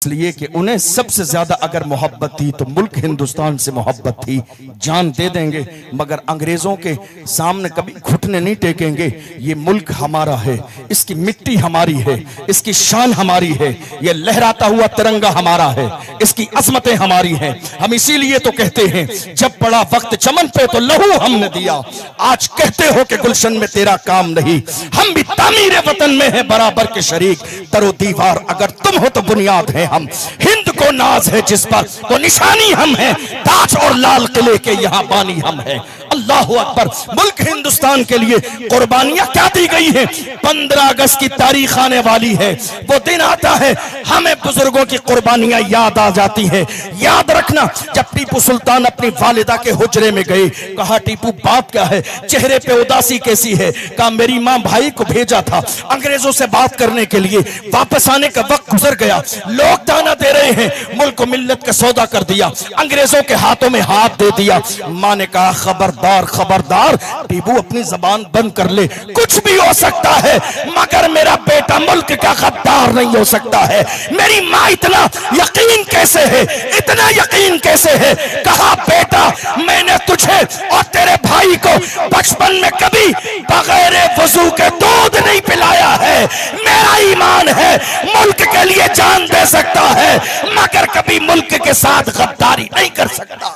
इसलिए कि उन्हें सबसे ज्यादा अगर मोहब्बत थी तो मुल्क हिंदुस्तान से मोहब्बत थी। जान दे देंगे मगर अंग्रेजों के सामने कभी घुटने नहीं टेकेंगे। ये मुल्क हमारा है, इसकी मिट्टी हमारी है, इसकी शान हमारी है, ये लहराता हुआ तिरंगा हमारा है, इसकी अजमतें हमारी हैं। हम इसीलिए तो कहते हैं जब पड़ा वक्त चमन पे तो लहू हमने दिया। आज कहते हो कि गुलशन में तेरा काम नहीं, हम भी तामीर वतन में है बराबर के शरीक। तरो दीवार अगर तुम हो तो बुनियाद है हम, हिंद को नाज है जिस पर तो निशानी हम हैं, ताज और लाल किले के यहाँ बानी हम हैं। अल्लाह अकबर। मुल्क हिंदुस्तान के लिए कुर्बानियां क्या दी गई हैं। 15 अगस्त की तारीख आने वाली है, वो दिन आता है हमें बुजुर्गों की कुर्बानियां याद आ जाती हैं। याद रखना जब टीपू सुल्तान अपनी वालिदा के हुजरे में गए, कहा टीपू बात क्या है, चेहरे पे उदासी कैसी है। कहा मेरी मां भाई को भेजा था अंग्रेजों से बात करने के लिए, वापस आने का वक्त गुजर गया, लोग ताना दे रहे हैं, मुल्क को मिल्लत का सौदा कर दिया, अंग्रेजों के हाथों में हाथ दे दिया। मां ने कहा खबरदार खबरदार टीपू अपनी जबान बंद कर ले, कुछ भी हो सकता है मगर मेरा बेटा मुल्क का गद्दार नहीं हो सकता है। मेरी मां इतना यकीन कैसे है, इतना यकीन कैसे है। कहा बेटा मैंने तुझे और तेरे भाई को बचपन में कभी बगैर वजू के दूध नहीं पिलाया है। मेरा ईमान है मुल्क के लिए जान दे सकता है मगर कभी मुल्क के साथ गद्दारी नहीं कर सकता।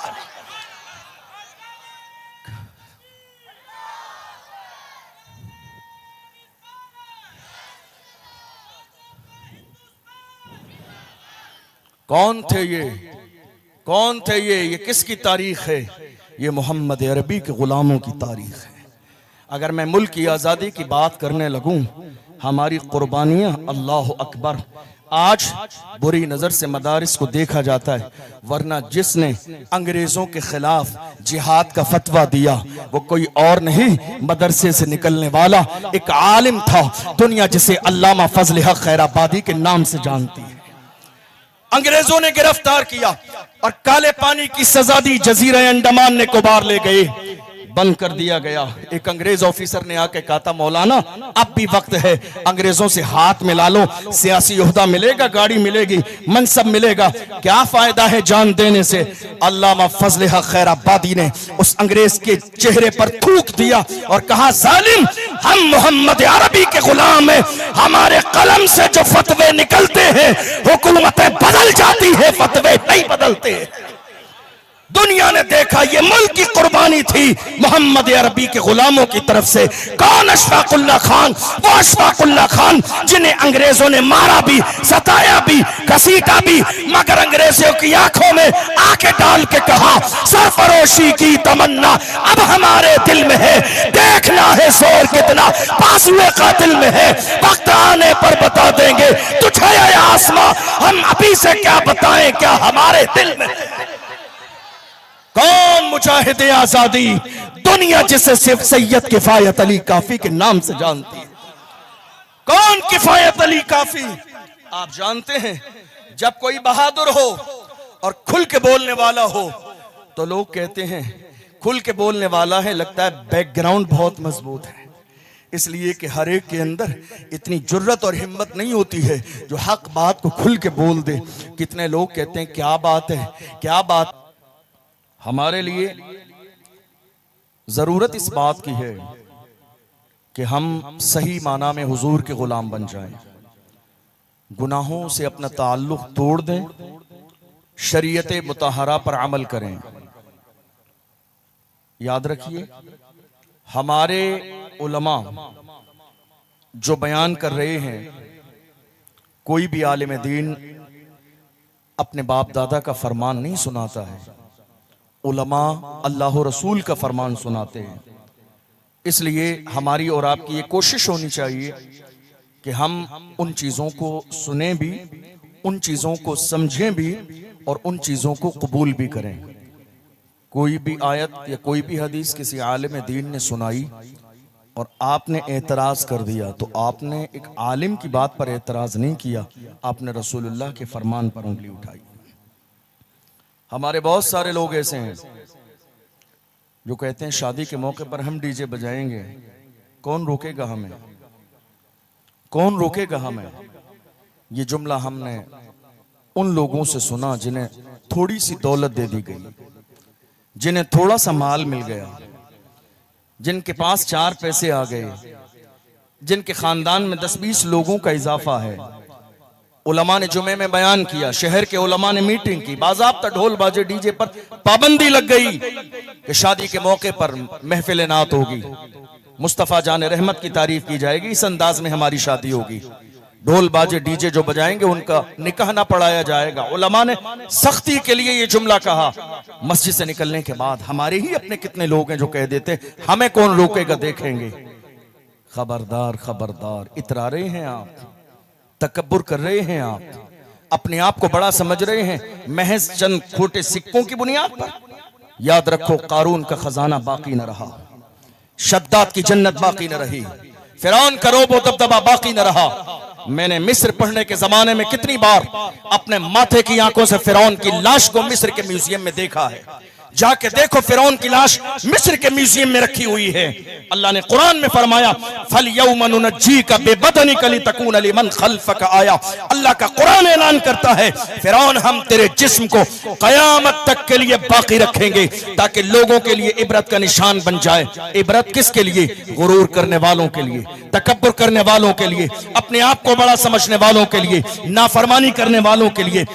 कौन थे ये, कौन थे ये किसकी तारीख है। ये मोहम्मद अरबी के गुलामों की तारीख है। अगर मैं मुल्क की आज़ादी की बात करने लगूं, हमारी कुर्बानियां अल्लाह अकबर। आज बुरी नज़र से मदारिस को देखा जाता है, वरना जिसने अंग्रेज़ों के खिलाफ जिहाद का फतवा दिया वो कोई और नहीं, मदरसे से निकलने वाला एक आलिम था। दुनिया जिसे अल्लामा फजल हक खैराबादी के नाम से जानती है। अंग्रेजों ने गिरफ्तार किया और काले पानी की सजा दी, जजीरा अंडमान ने कुबार ले गए, बंद कर दिया गया। एक अंग्रेज ऑफिसर ने आके कहा था मौलाना अब भी वक्त है, अंग्रेजों से हाथ मिला लो, सियासी ओहदा मिलेगा, गाड़ी मिलेगी, मनसब मिलेगा, क्या फायदा है जान देने से। अल्लामा फजल हक खैराबादी ने उस अंग्रेज के चेहरे पर थूक दिया और कहा जालिम हम मोहम्मद अरबी के गुलाम हैं, हमारे कलम से जो फतवे निकलते हैं हुकूमतें बदल जाती है, फतवे नहीं बदलते। दुनिया ने देखा ये मुल्क की कुर्बानी थी मोहम्मद अरबी के गुलामों की तरफ से। कौन अशफाकुल्ला खान, वो अशफाकुल्ला खान जिन्हें अंग्रेजों ने मारा भी, सताया भी, घसीटा भी, मगर अंग्रेजों की आंखों में आंखें डाल के कहा सरफरोशी की तमन्ना अब हमारे दिल में है, देखना है जोर कितना पासुए कातिल में है, वक्त आने पर बता देंगे तुझे आसमां, हम अभी से क्या बताएं क्या हमारे दिल में है। कौन मुजाहिद आजादी, दुनिया जिसे सिर्फ सैयद किफायत अली काफी के नाम से जानती है। कौन किफायत अली काफी? आप जानते हैं जब कोई बहादुर हो और खुल के बोलने वाला हो तो लोग कहते हैं खुल के बोलने वाला है, लगता है बैकग्राउंड बहुत मजबूत है, इसलिए कि हर एक के अंदर इतनी जुर्रत और हिम्मत नहीं होती है जो हक बात को खुल के बोल दे। कितने लोग कहते हैं क्या बात है, क्या बात। हमारे लिए जरूरत इस बात की है कि हम सही माना में हुजूर के गुलाम बन जाएं, गुनाहों से अपना ताल्लुक तोड़ दें, शरीयत मुतहरा पर अमल करें। याद रखिए हमारे उलमा जो बयान कर रहे हैं, कोई भी आलिम दीन अपने बाप दादा का फरमान नहीं सुनाता है, उलमा अल्लाह रसूल का फरमान सुनाते हैं। इसलिए हमारी और आपकी ये कोशिश होनी चाहिए कि हम उन चीज़ों को सुने भी, उन चीज़ों को समझें भी और उन चीज़ों को कबूल भी करें। कोई भी आयत या कोई भी हदीस किसी आलिम दीन ने सुनाई और आपने एतराज़ कर दिया तो आपने एक आलिम की बात पर एतराज़ नहीं किया, आपने रसूलुल्लाह के फरमान पर उंगली उठाई। हमारे बहुत सारे लोग ऐसे हैं जो कहते हैं शादी के मौके पर हम डीजे बजाएंगे, कौन रोकेगा हमें, कौन रोकेगा हमें। ये जुमला हमने उन लोगों से सुना जिन्हें थोड़ी सी दौलत दे दी गई, जिन्हें थोड़ा सा माल मिल गया, जिनके पास 4 पैसे आ गए, जिनके खानदान में 10-20 लोगों का इजाफा है। उलमा ने जुमे में बयान किया, शहर के उलमा ने मीटिंग की, बाज़ाब्ता ढोल बाजे डीजे पर पाबंदी लग गई कि शादी के मौके पर महफिल नात होगी, मुस्तफ़ा जान रहमत की तारीफ की जाएगी, इस अंदाज में हमारी शादी होगी, ढोल बाजे डीजे जो बजाएंगे उनका निकाह ना पढ़ाया जाएगा। उलमा ने सख्ती के लिए ये जुमला कहा। मस्जिद से निकलने के बाद हमारे ही अपने कितने लोग हैं जो कह देते हमें कौन रोकेगा, देखेंगे। खबरदार खबरदार, इतरा रहे हैं आप, तकब्बुर कर रहे हैं आप, अपने आप को बड़ा समझ रहे हैं महज चंद खोटे सिक्कों की बुनियाद पर। याद रखो, कारून का खजाना बाकी न रहा, शद्दाद की जन्नत बाकी न रही, फिरौन का रोब व दबदबा बाकी न रहा। मैंने मिस्र पढ़ने के जमाने में कितनी बार अपने माथे की आंखों से फिरौन की लाश को मिस्र के म्यूजियम में देखा है। जाके देखो, फिरौन की लाश मिस्र के म्यूजियम में रखी हुई है। अल्लाह ने कुरान में फरमाया, फल यौम नुनज्जीका बिबदनिका लितकून लिमन खल्फक आया। अल्लाह का कुरान ऐलान करता है, फिरौन हम तेरे जिस्म को कयामत तक के लिए बाकी रखेंगे ताकि लोगों के लिए इबरत का निशान बन जाए। इबरत किसके लिए? गुरूर करने वालों के लिए, तकब्बुर करने वालों के लिए, अपने आप को बड़ा समझने वालों के लिए, नाफरमानी करने वालों के लिए।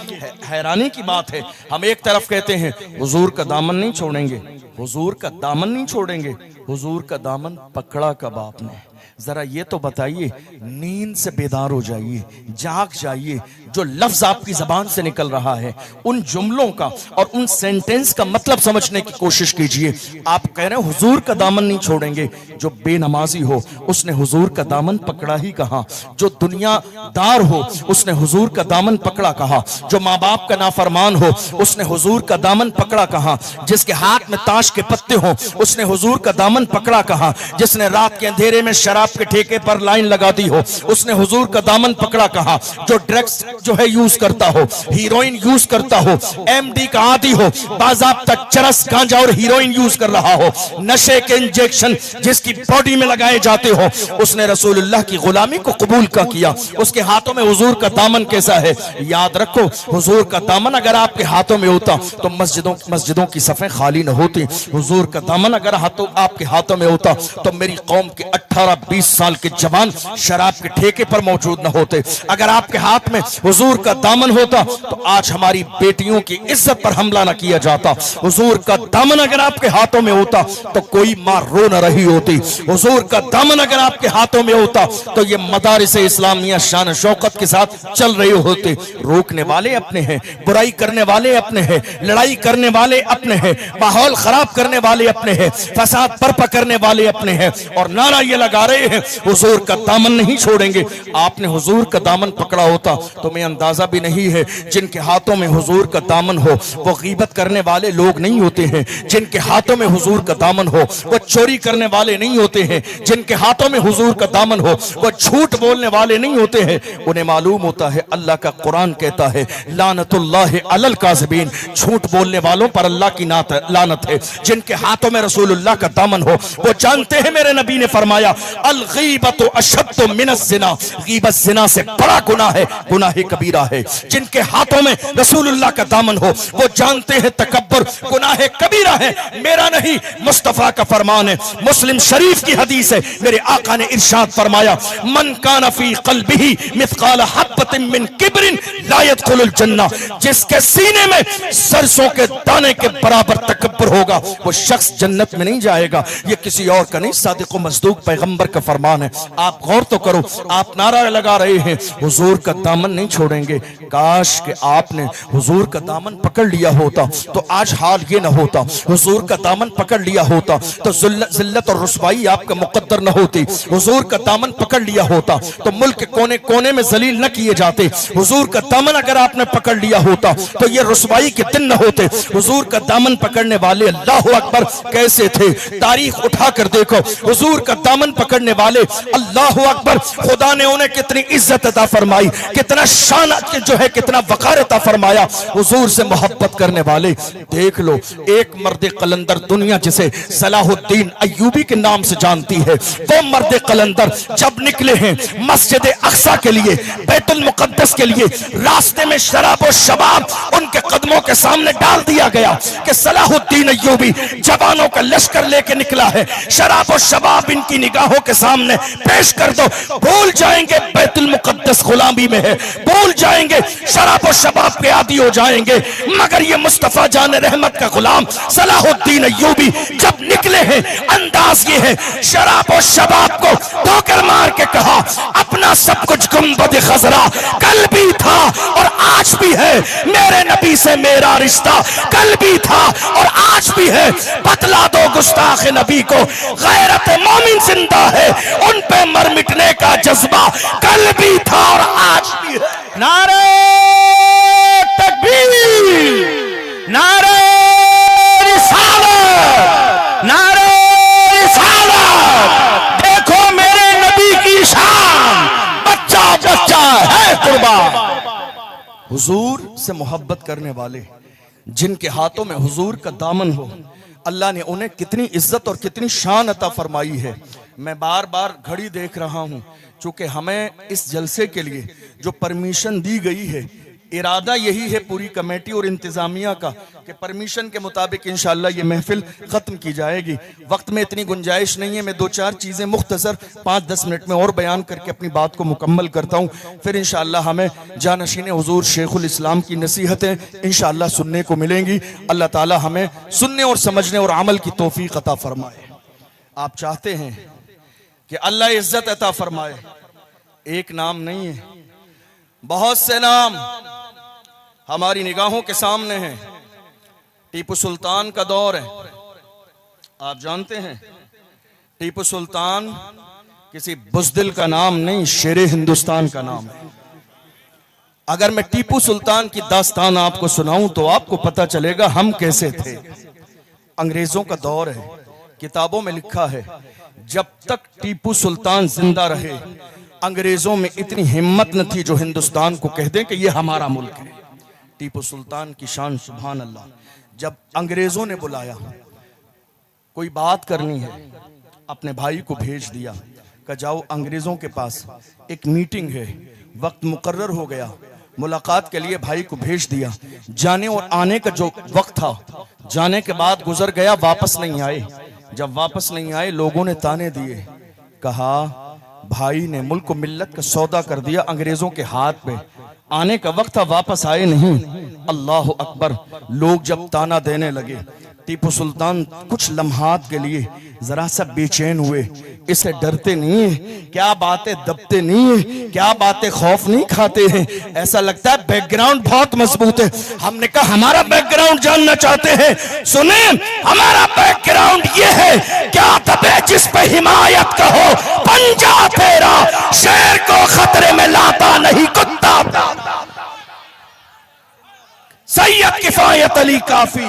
हैरानी की बात है, हम एक तरफ कहते हैं हुजूर का दामन नहीं छोड़ेंगे, हुजूर का दामन नहीं छोड़ेंगे, हुजूर का दामन पकड़ा कब आपने? जरा ये तो बताइए, नींद से बेदार हो जाइए, जाग जाइए। जो लफ्ज आपकी जबान से निकल रहा है, उन जुमलों का और उन सेंटेंस का मतलब समझने की कोशिश कीजिए। आप कह रहे हैं हुजूर का दामन नहीं छोड़ेंगे। जो बेनमाजी हो उसने हुजूर का दामन पकड़ा ही कहा, जो दुनियादार हो उसने हुजूर का दामन पकड़ा कहा, जो माँ बाप का नाफरमान हो उसने हुजूर का दामन पकड़ा कहा, जिसके हाथ में ताश के पत्ते हो उसने हुजूर का दामन पकड़ा कहा, जिसने रात के अंधेरे में शराब के ठेके पर लाइन लगा दी हो उसने हुजूर का दामन पकड़ा कहा, जो ड्रग्स जो है यूज करता हो, हीरोइन यूज करता हो, एमडी का आदी हो, बाज़ाब्ता चरस गांजा और हीरोइन यूज कर रहा हो, नशे के इंजेक्शन जिसकी बॉडी में लगाए जाते हो, उसने रसूलुल्लाह की गुलामी को कबूल का किया। उसके हाथों में हुजूर का दामन कैसा है? याद रखो, हुजूर का दामन अगर आपके हाथों में होता तो मस्जिदों की सफ़ें खाली न होती। हुजूर का दामन अगर आपके हाथों में होता तो मेरी कौम के 18-20 साल के जवान शराब के ठेके पर मौजूद न होते। अगर आपके हाथ में हुजूर का दामन होता तो आज हमारी बेटियों की इज्जत पर हमला न किया जाता। हुजूर का दामन अगर आपके हाथों में होता तो कोई मां रो न रही होती। हुजूर का दामन अगर आपके हाथों में होता तो ये मदारिस इस्लामिया शान शौकत के साथ चल रहे होते। रोकने वाले अपने हैं, बुराई करने वाले अपने हैं, लड़ाई करने वाले अपने हैं, माहौल खराब करने वाले अपने हैं, फसाद बर्पा करने वाले अपने हैं, और नारा ये लगा रहे हैं हुजूर का दामन नहीं छोड़ेंगे। आपने हुजूर का दामन पकड़ा होता तो मैं अंदाजा भी नहीं है, जिनके हाथों में हुजूर का दामन हो वो गीबत करने वाले लोग नहीं होते हैं। जिनके हाथों में हुजूर का दामन हो वो चोरी करने वाले नहीं होते हैं। जिनके हाथों में हुजूर का दामन हो वो झूठ बोलने वाले नहीं होते हैं। उन्हें मालूम होता है, अल्लाह का कुरान कहता है, लानतुल्लाहि अलल काज़िबीन, झूठ बोलने वालों पर अल्लाह की लानत है। जिनके हाथों में रसूलुल्लाह का दामन हो वो जानते हैं, मेरे नबी ने फरमाया, अल गीबतु अशद्दु मिनज़ ज़िना, गीबत ज़िना से बड़ा गुनाह है, गुनाह कबीरा है। जिनके हाथों में रसूलुल्लाह का दामन हो वो जानते हैं तकब्बुर गुनाह कबीरा है। मेरा नहीं, मुस्तफा का फरमान है। मुस्लिम शरीफ की हदीस है, मेरे आका ने इरशाद फरमाया, मन कान फी क़ल्बिही मिस्क़ाल हब्बतिन मिन किब्रिन ला यदखुलुल जन्नह, जिसके सीने में सरसों के दाने के बराबर तकब्बुर होगा वो शख्स जन्नत में नहीं जाएगा। ये किसी और का नहीं, सादिक़ व मस्दूक पैगंबर का फरमान है। आप गौर तो करो, आप नारा लगा रहे हैं हुजूर का दामन नहीं छोड़ेंगे। काश कि आपने हुजूर का दामन पकड़ लिया होता तो आज हाल ये न होता। हुजूर का दामन पकड़ लिया होता तो जिल्लत और रुसवाई आपका मुकद्दर न होती। हुजूर का दामन पकड़ लिया होता तो मुल्क के कोने कोने में जलील न किए जाते। हुजूर का दामन अगर आपने पकड़ लिया होता तो ये रुसवाई के दिन न होते। हुजूर का दामन पकड़ने वाले अल्लाह अकबर कैसे थे, तारीख उठा कर देखो। हुजूर का दामन पकड़ने वाले, अल्लाह अकबर, खुदा ने उन्हें कितनी इज्जत अता फरमाई, कितना शान जो है, कितना वकार अता फरमाया। हुजूर से मोहब्बत करने वाले देख लो, एक मर्द कलंदर दुनिया जिसे सलाहुद्दीन अय्यूबी के नाम से जानती है, वो मर्द कलंदर जब निकले हैं मस्जिद अक्सा के लिए, बैतुल मुकद्दस के लिए, रास्ते में शराब और शबाब उनके कदमों के सामने डाल दिया गया कि सलाहुद्दीन अय्यूबी जवानों का लश्कर लेके निकला है, शराब और शबाब इनकी निगाहों के सामने पेश कर दो, भूल जाएंगे बैतुल मुकद्दस गुलामी में है, भूल जाएंगे, शराब और शबाब के आदी हो जाएंगे। मगर ये मुस्तफा जान रहमत का गुलाम सलाहुद्दीन अय्यूबी जब निकले हैं, अंदाज ये है, शराब और शबाब को ठोकर मार के कहा, अपना सब कुछ गुंबद खजरा कल भी था और आज भी है, मेरे नबी से मेरा रिश्ता कल भी था और आज भी है, बतला दो गुस्ताख नबी को, गैरत मोमिन जिंदा है, उन पे मर मिटने का जज्बा कल भी था और आज भी है। नारे तकबीर, नारे रिसालत, नारे रिसालत। देखो मेरे नबी की शान, बच्चा बच्चा है कुर्बान। हुजूर से मोहब्बत करने वाले जिनके हाथों में हुजूर का दामन हो, अल्लाह ने उन्हें कितनी इज्जत और कितनी शान अता फरमाई है। मैं बार बार घड़ी देख रहा हूं, चूंकि हमें इस जलसे के लिए जो परमिशन दी गई है, इरादा यही है पूरी कमेटी और इंतजामिया का कि परमिशन के मुताबिक इंशाअल्लाह ये महफिल ख़त्म की जाएगी। वक्त में इतनी गुंजाइश नहीं है, मैं दो चार चीज़ें मुख्तसर 5-10 मिनट में और बयान करके अपनी बात को मुकम्मल करता हूँ, फिर इंशाअल्लाह हमें जानशीन हुजूर शेखुल इस्लाम की नसीहतें इंशाअल्लाह सुनने को मिलेंगी। अल्लाह ताला हमें सुनने और समझने और अमल की तौफीक अता फरमाए। आप चाहते हैं कि अल्लाह इज्जत अता फरमाए, एक नाम नहीं है, बहुत से नाम हमारी निगाहों के सामने हैं। टीपू सुल्तान का दौर है, आप जानते हैं टीपू सुल्तान किसी बुज़दिल का नाम नहीं, शेरे हिंदुस्तान का नाम है। अगर मैं टीपू सुल्तान की दास्तान आपको सुनाऊं तो आपको पता चलेगा हम कैसे थे। अंग्रेजों का दौर है, किताबों में लिखा है जब तक टीपू सुल्तान जिंदा रहे अंग्रेजों में इतनी हिम्मत न थी जो हिंदुस्तान को कह दें कि ये हमारा मुल्क है। टीपू सुल्तान की शान सुभान अल्लाह। जब अंग्रेजों ने बुलाया, कोई बात करनी है, अपने भाई को भेज दिया कि जाओ अंग्रेजों के पास एक मीटिंग है, वक्त मुकर्रर हो गया, मुलाकात के लिए भाई को भेज दिया। जाने और आने का जो वक्त था, जाने के बाद गुजर गया, वापस नहीं आए। जब वापस नहीं आए, लोगों ने ताने दिए, कहा भाई ने मुल्क को मिल्लत का सौदा कर दिया अंग्रेजों के हाथ पे, आने का वक्त था, वापस आए नहीं। अल्लाह अकबर। लोग जब ताना देने लगे, टीपू सुल्तान कुछ लम्हात के लिए जरा सा बेचैन हुए। इससे डरते नहीं है, क्या बातें दबते नहीं है, क्या बातें खौफ नहीं खाते हैं, ऐसा लगता है बैकग्राउंड बहुत मजबूत है। हमने कहा हमारा बैकग्राउंड जानना चाहते हैं, सुने हमारा बैकग्राउंड ये है, क्या दबे जिस पे हिमायत कहो, पंजा तेरा शेर को खतरे में लाता नहीं कुत्ता। सैयद किफायत अली काफी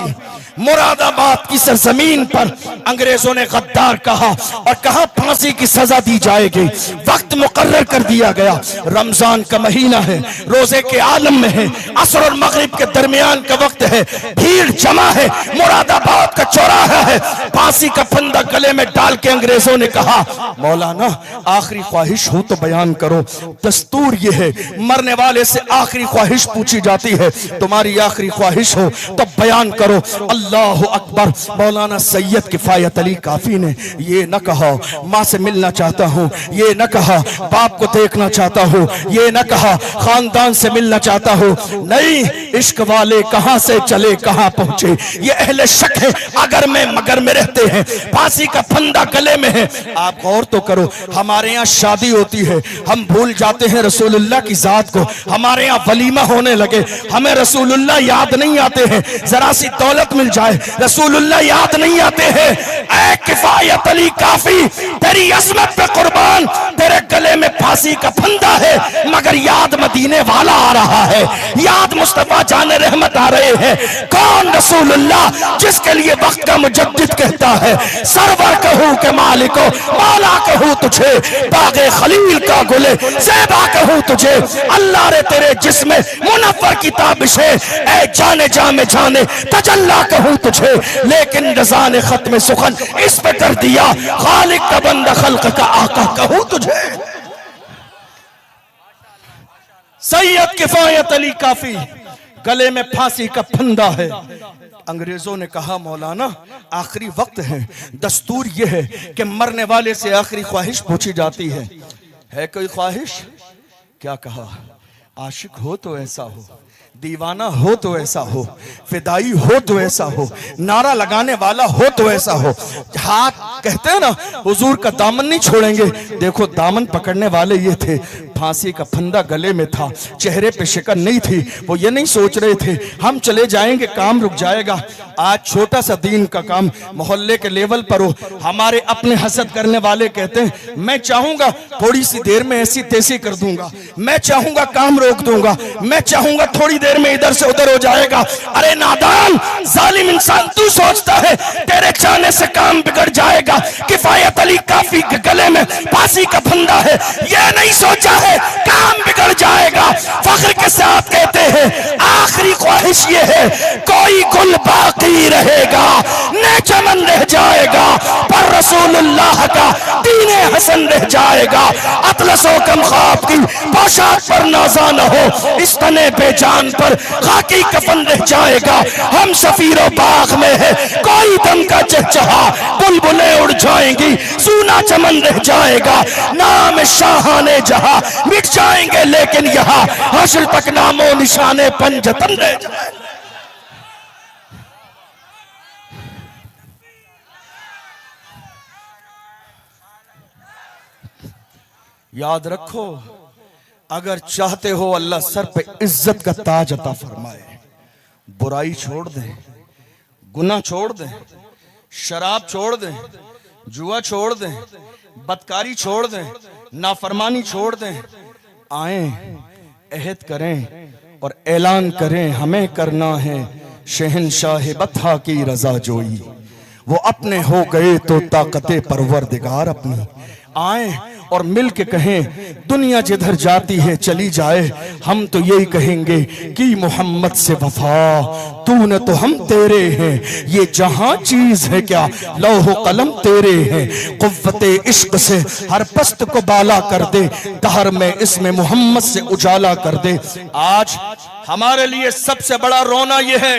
मुरादाबाद की सरजमीन पर अंग्रेजों ने गद्दार कहा और कहा फांसी की सजा दी जाएगी। वक्त मुकर्रर कर दिया गया, रमजान का महीना है, रोजे के आलम में है, असर और मगरिब के दरमियान का वक्त है, भीड़ जमा है, मुरादाबाद का चौराहा है। फांसी का फंदा गले में डाल के अंग्रेजों ने कहा मौलाना आखिरी ख्वाहिश हो तो बयान करो। दस्तूर ये है, मरने वाले से आखिरी ख्वाहिश पूछी जाती है, तुम्हारी आखिरी ख्वाहिश हो तो बयान करो। अल्लाह अकबर। मौलाना सैयद किफायत अली काफी ने ये न कहा माँ से मिलना चाहता हूँ, ये न कहा बाप को देखना चाहता हूँ, ये न कहा खानदान से मिलना चाहता हूँ, नहीं, इश्क वाले कहाँ से चले कहाँ पहुंचे, ये अहले शक है अगर में मगर में रहते हैं, फांसी का फंदा गले में है। आप गौर तो करो, हमारे यहाँ शादी होती है, हम भूल जाते हैं रसूलुल्लाह की जात को, हमारे यहाँ वलीमा होने लगे, हमें रसूलुल्लाह याद नहीं आते हैं, जरा सी दौलत मिल जाए, रसूलुल्लाह याद नहीं आते हैं। ऐ किफायत अली काफी, तेरी अजमत पे कुर्बान, तेरे गले में फांसी का फंदा है, मगर याद मदीने वाला आ रहा है, याद मुस्तफा जाने रहमत आ रहे हैं। कौन रसूलुल्लाह जिसके लिए वक्त का मुजद्दिद कहता है, सरवर कहूं के मालिको मौला कहूं तुझे, बागे खलील का गुले ज़ेबा कहूं तुझे, अल्लाह रे तेरे जिस्म मुनव्वर की ताबिशे, ऐ जाने जा में जाने तजल्ला कहूं तुझे, लेकिन रज़ा ने खत्म सुखन इस पे कर दिया, खालिक का बंदा खल्क का आका कहूं तुझे। सैयद किफायत अली काफी, गले में फांसी का फंदा है। अंग्रेजों ने कहा मौलाना आखिरी वक्त है, दस्तूर यह है कि मरने वाले से आखिरी ख्वाहिश पूछी जाती है कोई ख्वाहिश? क्या कहा? आशिक हो तो ऐसा हो, दीवाना हो तो ऐसा हो, फिदाई हो तो ऐसा हो, नारा लगाने वाला हो तो ऐसा हो। हाथ कहते हैं ना हुजूर का दामन नहीं छोड़ेंगे, देखो दामन पकड़ने वाले ये थे, फांसी का फंदा गले में था, चेहरे पे शिकन नहीं थी, वो ये नहीं सोच रहे थे हम चले जाएंगे काम रुक जाएगा। आज छोटा सा दीन का काम मोहल्ले के लेवल पर हो, हमारे अपने हसद करने वाले कहते हैं मैं चाहूंगा थोड़ी सी देर में ऐसी तैसी कर दूंगा, मैं चाहूंगा काम रोक दूंगा, मैं चाहूंगा थोड़ी देर में इधर से उधर हो जाएगा। अरे नादान जालिम इंसान, तू सोचता है तेरे चाहने से काम बिगड़ जाएगा। किफायत अली काफी के गले में फांसी का फंदा है, ये नहीं सोचा है काम बिगड़ जाएगा। फख्र के साथ कहते हैं आखिरी ख्वाहिश ये है कोई गुल बाकी रहेगा, न चमन रह जाएगा, पर रसूलुल्लाह का दीने हसन रह जाएगा। अतलसो कम ख्वाब की पोशाक पर नाजा न हो, इस तने पे जान पर खाकी कफन रह जाएगा। हम सफीरो बाग में है कोई दम का चहचहा, बुलबुलें उड़ जाएंगी, सूना चमन रह जाएगा। नाम शाहाने जहां मिट जाएंगे, लेकिन यहाँ हश्र तक नामो निशाने पंजतन रह जाए। याद रखो अगर चाहते हो अल्लाह सर पे इज्जत का ताज अता फरमाए, बुराई छोड़ दे, गुनाह छोड़ दे, शराब छोड़ दे, जुआ छोड़ दे, बदकारी छोड़ दे, नाफरमानी छोड़ दे, आए अहद करें और ऐलान करें हमें करना है शहनशाह बथा की रजा जोई। वो अपने हो गए तो ताकते परवरदिगार अपनी, आए और मिल के कहें दुनिया जिधर जाती है चली जाए, हम तो यही कहेंगे कि मोहम्मद से वफा तूने तो हम तेरे हैं, ये जहां चीज है क्या लौह कलम तेरे हैं। कुव्वते इश्क से हर पस्त को बाला कर दे, दहर में इसमें मोहम्मद से उजाला कर दे। आज हमारे लिए सबसे बड़ा रोना यह है,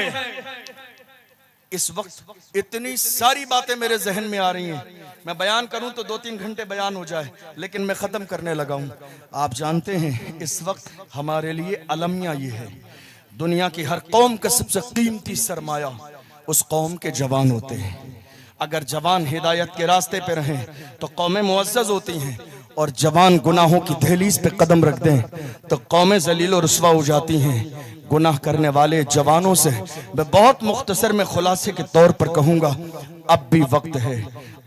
इस वक्त इतनी सारी बातें मेरे जहन में आ रही हैं, मैं बयान करूं तो 2-3 घंटे बयान हो जाए, लेकिन मैं खत्म करने लगा हूं। आप जानते हैं इस वक्त हमारे लिए अलमिया ये है, दुनिया की हर कौम का सबसे कीमती सरमाया उस कौम के जवान होते हैं। अगर जवान हिदायत के रास्ते पे रहें तो कौमें मुअज़्ज़ज़ होती हैं, और जवान गुनाहों की दहलीज पे कदम रख दें तो कौमें ज़लील और रुस्वा हो जाती हैं। गुनाह करने वाले जवानों से मैं बहुत मुख्तसर में खुलासे के तौर पर कहूँगा, अब भी वक्त है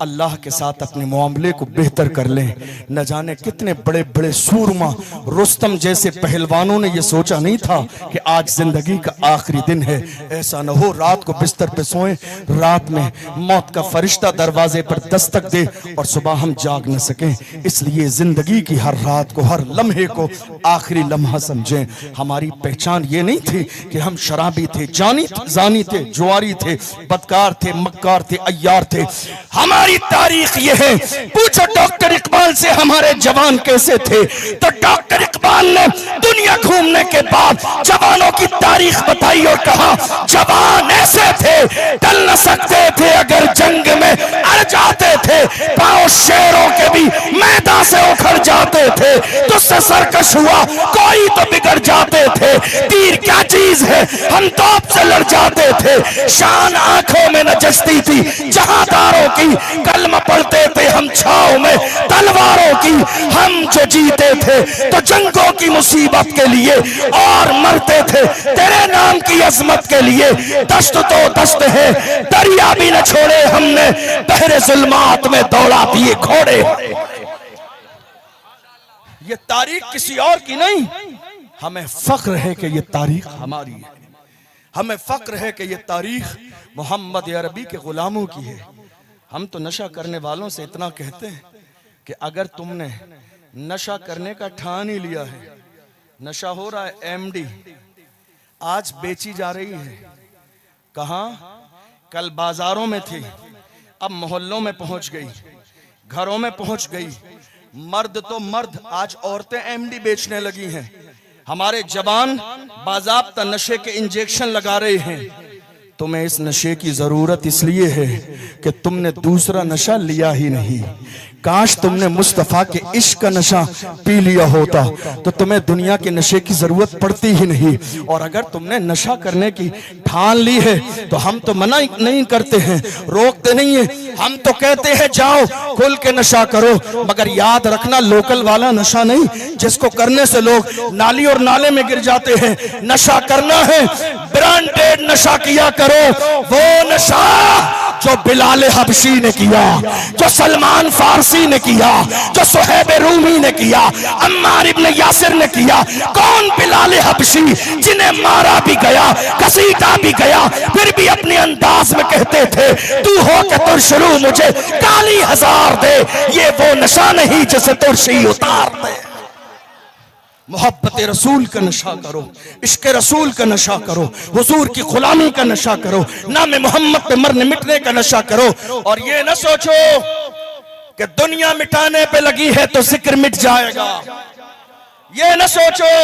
अल्लाह के साथ अपने मामले को बेहतर कर लें। न जाने कितने बड़े बड़े सूरमा रुस्तम जैसे पहलवानों ने यह सोचा नहीं था कि आज जिंदगी का आखिरी दिन है। ऐसा न हो रात को बिस्तर पे सोएं, रात में मौत का फरिश्ता दरवाजे पर दस्तक दे और सुबह हम जाग न सकें। इसलिए जिंदगी की हर रात को, हर लम्हे को आखिरी लम्हा समझें। हमारी पहचान ये नहीं थी कि हम शराबी थे, जानी थे, जुआरी थे, बदकार थे, मक्कार थे, अय्यार थे। हमारी तारीख ये है, पूछो डॉक्टर इकबाल से हमारे जवान कैसे थे, तो डॉक्टर इकबाल ने दुनिया घूमने के बाद जवानों की तारीख बताई और कहा जवान ऐसे थे, टल न सकते थे अगर जंग में अड़ जाते थे, पांव शेरों के भी मैदान से उखड़ जाते थे, तुझसे सरकश हुआ कोई तो बिगड़ जाते थे। तीर क्या चीज है, हम तोप से लड़ जाते थे, शान आंखों में न जचती थी जहादारों की, कलमा पढ़ते थे हम छाव में तलवारों की। हम जो जीते थे तो जंगों की मुसीबत के लिए और मरते थे तेरे नाम की अजमत के लिए दस्त तो दस्त है, दरिया भी न छोड़े हमने, बहरे जुल्मात में दौड़ा दिए घोड़े। ये तारीख किसी और की नहीं, हमें फख्र है कि ये तारीख हमारी है। हमें फख्र है कि ये तारीख मोहम्मद अरबी के गुलामों की है। हम तो नशा करने वालों से इतना कहते हैं कि अगर तुमने नशा करने का ठान ही लिया है, नशा हो रहा है एमडी, आज बेची जा रही है, कहाँ? कल बाजारों में थी, अब मोहल्लों में पहुंच गई, घरों में पहुंच गई। मर्द तो मर्द, आज औरतें एमडी बेचने लगी हैं। हमारे जवान बाज़ाब्ता नशे के इंजेक्शन लगा रहे हैं। तुम्हें इस नशे की जरूरत इसलिए है कि तुमने दूसरा नशा लिया ही नहीं। काश तुमने मुस्तफा के इश्क का नशा पी लिया होता तो तुम्हें दुनिया के नशे की जरूरत पड़ती ही नहीं। और अगर तुमने नशा करने की ठान ली है तो हम तो मना नहीं करते हैं, रोकते नहीं है, हम तो कहते हैं जाओ खुल के नशा करो, मगर याद रखना लोकल वाला नशा नहीं जिसको करने से लोग नाली और नाले में गिर जाते हैं। नशा करना है ब्रांडेड नशा किया करो, वो नशा जो बिलाल हबशी ने किया, जो सलमान फारसी ने किया, जो सुहैब रूमी ने किया, अम्मार इब्न यासिर ने किया। कौन बिलाल हबशी जिन्हें मारा भी गया, घसीटा भी गया, फिर भी अपने अंदाज में कहते थे तू हो के तुरशरू मुझे काली हजार दे। ये वो नशा नहीं जिसे तुरशी उतार दे। मोहब्बत रसूल का नशा करो, इश्क रसूल का नशा करो, हुजूर की गुलामी का नशा करो, नाम मोहम्मद पे मरने मिटने का नशा करो। और ये न सोचो कि दुनिया मिटाने पे लगी है तो जिक्र मिट जाएगा। ये न सोचो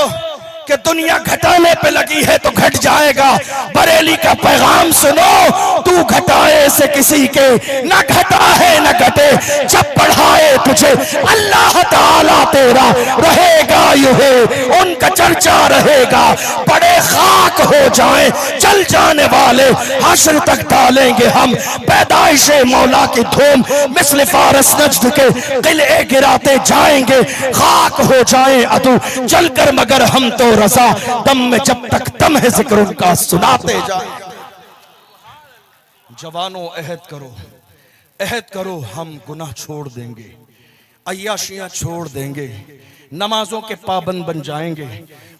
कि दुनिया घटाने पे लगी है तो घट जाएगा। बरेली का पैगाम सुनो, तू घटाए से किसी के ना घटा है न घटे, जब बढ़ाए तुझे अल्लाह ताला तेरा रहेगा यूं, उनका चर्चा रहेगा। बड़े खाक हो जाएं चल जाने वाले, हश्र तक डालेंगे हम पैदाइशे मौला की धूम, मिस्ल फारस नज्द के किले गिराते जाएंगे। खाक हो जाएं अदू चलकर मगर हम तो रजा, दम में जब तक दम है जिक्र उनका सुनाते जाए। जवानों अहद करो, अहद करो, हम गुनाह छोड़ देंगे, अय्याशियां छोड़ देंगे, नमाजों के पाबंद बन जाएंगे,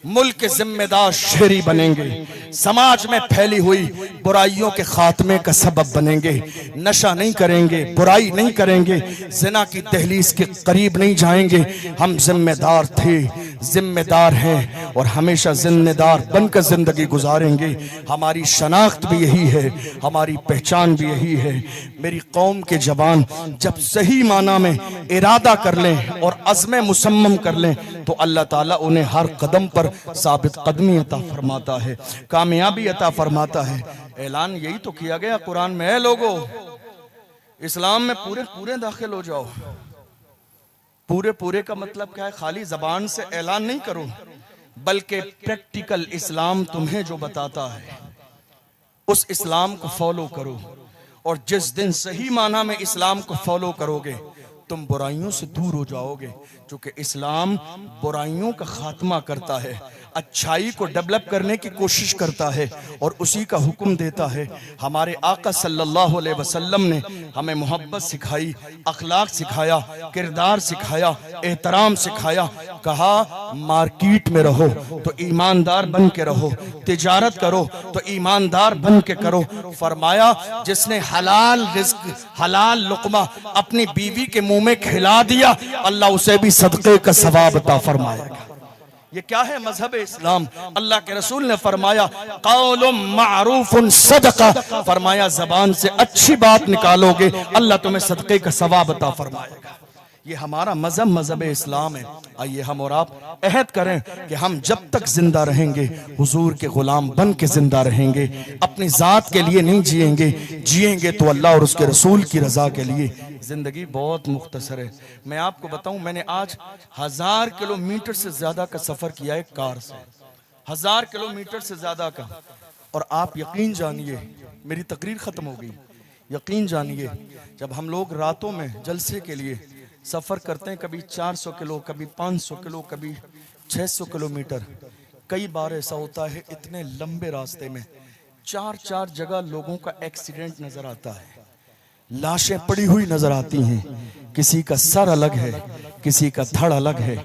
मुल्क के जिम्मेदार शहरी बनेंगे, समाज में फैली हुई बुराइयों के खात्मे का सबब बनेंगे। नशा नहीं करेंगे, बुराई नहीं करेंगे, जिना की दहलीज के करीब नहीं जाएंगे। हम जिम्मेदार थे, जिम्मेदार हैं और हमेशा जिम्मेदार बनकर जिंदगी गुजारेंगे। हमारी शनाख्त भी यही है, हमारी पहचान भी यही है। मेरी कौम के जवान जब सही माना में इरादा कर लें और अज़्म मुसम्मम कर लें तो अल्लाह ताला उन्हें हर कदम पर साबित कदमी अता फरमाता है, कामयाबी अता फरमाता है। ऐलान यही तो किया गया कुरान में, है लोगों इस्लाम में पूरे पूरे दाखिल हो जाओ। पूरे पूरे का मतलब क्या है? खाली जबान से ऐलान नहीं करो, बल्कि प्रैक्टिकल इस्लाम तुम्हें जो बताता है उस इस्लाम को फॉलो करो। और जिस दिन सही माना में इस्लाम को फॉलो करोगे तुम बुराइयों से दूर हो जाओगे, क्योंकि इस्लाम बुराइयों का खात्मा करता है, अच्छाई को डेवलप करने की कोशिश करता है और उसी का हुक्म देता है। हमारे आका सल्लल्लाहु अलैहि वसल्लम ने हमें मोहब्बत सिखाई, अखलाक सिखाया, किरदार सिखाया, एहतराम सिखाया। कहा मार्केट में रहो तो ईमानदार बन के रहो, तिजारत करो तो ईमानदार बन के करो। फरमाया जिसने हलाल रिज़्क, हलाल लुक़मा अपनी बीवी के मुंह में खिला दिया, अल्लाह उसे भी सदक़े का सवाब अता फरमाएगा। ये क्या है मजहब इस्लाम? अल्लाह के रसूल ने फरमाया क़ौलुम मारूफुन सदका, फरमाया जबान से अच्छी बात निकालोगे अल्लाह तुम्हें सदक़े का सवाब अता फरमाएगा। ये हमारा मजहब, मजहब इस्लाम है। आइए हम और आप अहद करें कि हम जब तक जिंदा रहेंगे हुजूर के गुलाम बन के जिंदा रहेंगे। अपनी जात के लिए नहीं जिएंगे, जिएंगे तो अल्लाह और उसके रसूल की रजा के लिए। जिंदगी बहुत मुख्तसर है। मैं आपको बताऊं, मैंने आज 1000 किलोमीटर से ज्यादा का सफर किया है कार से, 1000 किलोमीटर से ज्यादा का। और आप यकीन जानिए, मेरी तकरीर खत्म हो गई, यकीन जानिए जब हम लोग रातों में जलसे के लिए सफर करते हैं, कभी 400 किलो, कभी 500 किलो, कभी 600 किलोमीटर, कई बार ऐसा होता है इतने लंबे रास्ते में 4-4 जगह लोगों का एक्सीडेंट नजर आता है, लाशें पड़ी हुई नजर आती हैं, किसी का सर अलग है, किसी का धड़ अलग है,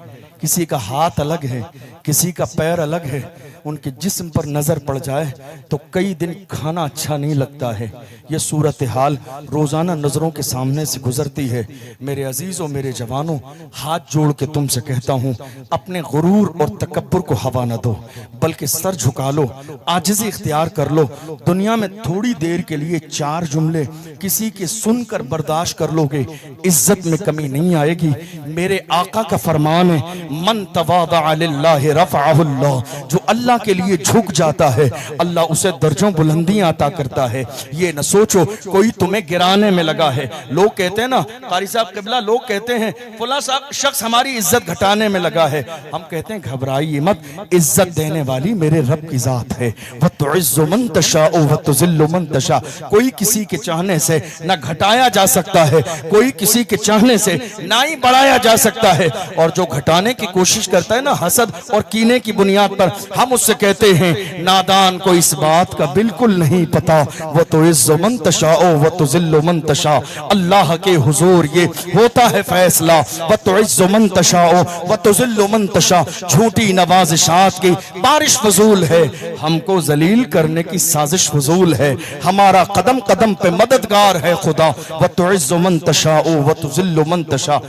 किसी का हाथ अलग है, किसी का पैर अलग है। उनके जिस्म पर नजर पड़ जाए तो कई दिन खाना अच्छा नहीं लगता है। यह सूरत हाल रोजाना नजरों के सामने से गुजरती है। मेरे अजीजों, मेरे जवानों, हाथ जोड़ के तुमसे कहता हूं, अपने गुरूर और तकब्बुर को हवा न दो, बल्कि सर झुका लो, आजिज़ी इख्तियार कर लो। दुनिया में थोड़ी देर के लिए 4 जुमले किसी के सुनकर बर्दाश्त कर लोगे, इज्जत में कमी नहीं आएगी। मेरे आका का फरमान है, मन तवादा लिल्लाहि रफ़अहुल्लाह, जो अल्लाह के लिए झुक जाता है अल्लाह उसे दर्जों बुलंदियां अता करता है। ये न सोचो कोई तुम्हें गिराने में लगा है। लोग कहते हैं ना, कारी साहब किबला, लोग कहते हैं फला शख्स हमारी इज्जत घटाने में लगा है। हम कहते हैं घबराइए मत, इज्जत देने वाली मेरे रब की जात है। व तुइज़्ज़ु मन तशाअ व तुज़िल्लु मन तशा। कोई किसी के चाहने से न घटाया जा सकता है, कोई किसी के चाहने से ना ही बढ़ाया जा सकता है। और जो घटाने की कोशिश करता है ना, हसद और कीने की बुनियाद पर, हम उससे कहते हैं नादान को इस बात का बिल्कुल नहीं पता। वो तो इज़्ज़ु मन तशाअ व तुज़िल्लु मन तशा। अल्लाह के हुजूर ये होता है फैसला। व तो इज़्ज़ु मन तशाअ व तुज़िल्लु मन तशा। झूठी नवाज़िशात की बारिश फजूल है, हमको जलील करने की साजिश फजूल है। हमारा कदम कदम पे मददगार है खुदा। व तो इज़्ज़ु मन तशाअ व तुज़िल्लु मन तशा।